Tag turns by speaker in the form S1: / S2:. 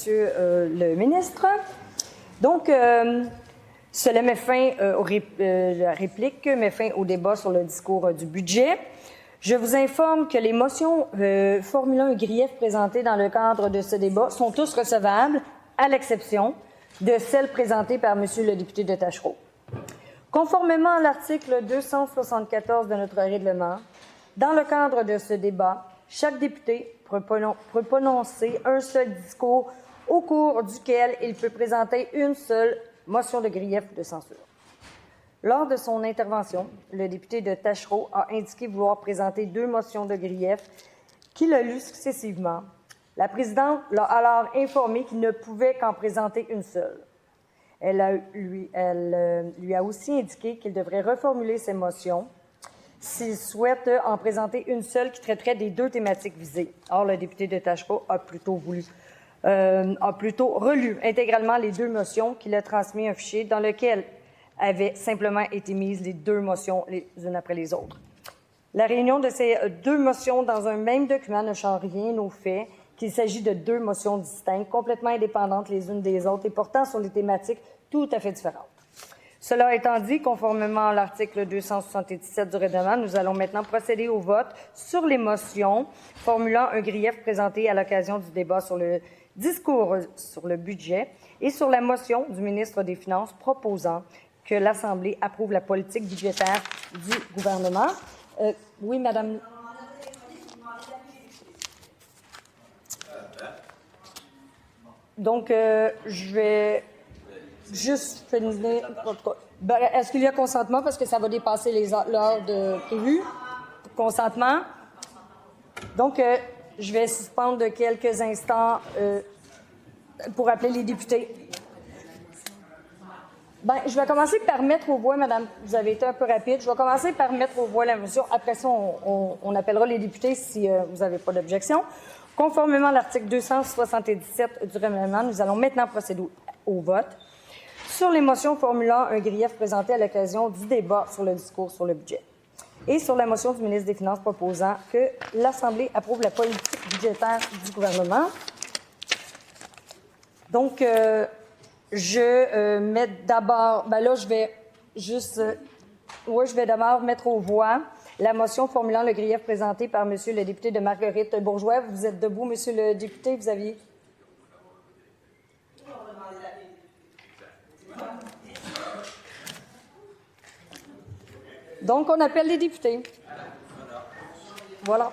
S1: Monsieur le ministre. Donc, cela met fin la réplique, met fin au débat sur le discours du budget. Je vous informe que les motions formulant un grief présentées dans le cadre de ce débat sont tous recevables, à l'exception de celles présentées par Monsieur le député de Taschereau. Conformément à l'article 274 de notre règlement, dans le cadre de ce débat, chaque député peut prononcer un seul discours au cours duquel il peut présenter une seule motion de grief ou de censure. Lors de son intervention, le député de Taschereau a indiqué vouloir présenter 2 motions de grief qu'il a lues successivement. La présidente l'a alors informé qu'il ne pouvait qu'en présenter une seule. Elle lui a aussi indiqué qu'il devrait reformuler ses motions s'il souhaite en présenter une seule qui traiterait des 2 thématiques visées. Or, le député de Taschereau a plutôt relu intégralement les 2 motions qu'il a transmis un fichier dans lequel avaient simplement été mises les 2 motions les unes après les autres. La réunion de ces 2 motions dans un même document ne change rien au fait qu'il s'agit de 2 motions distinctes, complètement indépendantes les unes des autres et portant sur des thématiques tout à fait différentes. Cela étant dit, conformément à l'article 277 du règlement, nous allons maintenant procéder au vote sur les motions formulant un grief présenté à l'occasion du débat sur le discours sur le budget et sur la motion du ministre des Finances proposant que l'Assemblée approuve la politique budgétaire du gouvernement. Oui, Madame. Donc, je vais juste finir. Est-ce qu'il y a consentement? Parce que ça va dépasser l'heure prévue. Consentement. Donc, je vais suspendre de quelques instants pour appeler les députés. Je vais commencer par mettre aux voix, Madame, vous avez été un peu rapide. Je vais commencer par mettre aux voix la motion. Après ça, on appellera les députés si vous n'avez pas d'objection. Conformément à l'article 277 du règlement, nous allons maintenant procéder au vote sur les motions formulant un grief présenté à l'occasion du débat sur le discours sur le budget et sur la motion du ministre des Finances proposant que l'Assemblée approuve la politique budgétaire du gouvernement. Donc, je mets d'abord, je vais d'abord mettre aux voix la motion formulant le grief présenté par Monsieur le député de Marguerite Bourgeois. Vous êtes debout, Monsieur le député, vous aviez... Donc, on appelle les députés. Voilà.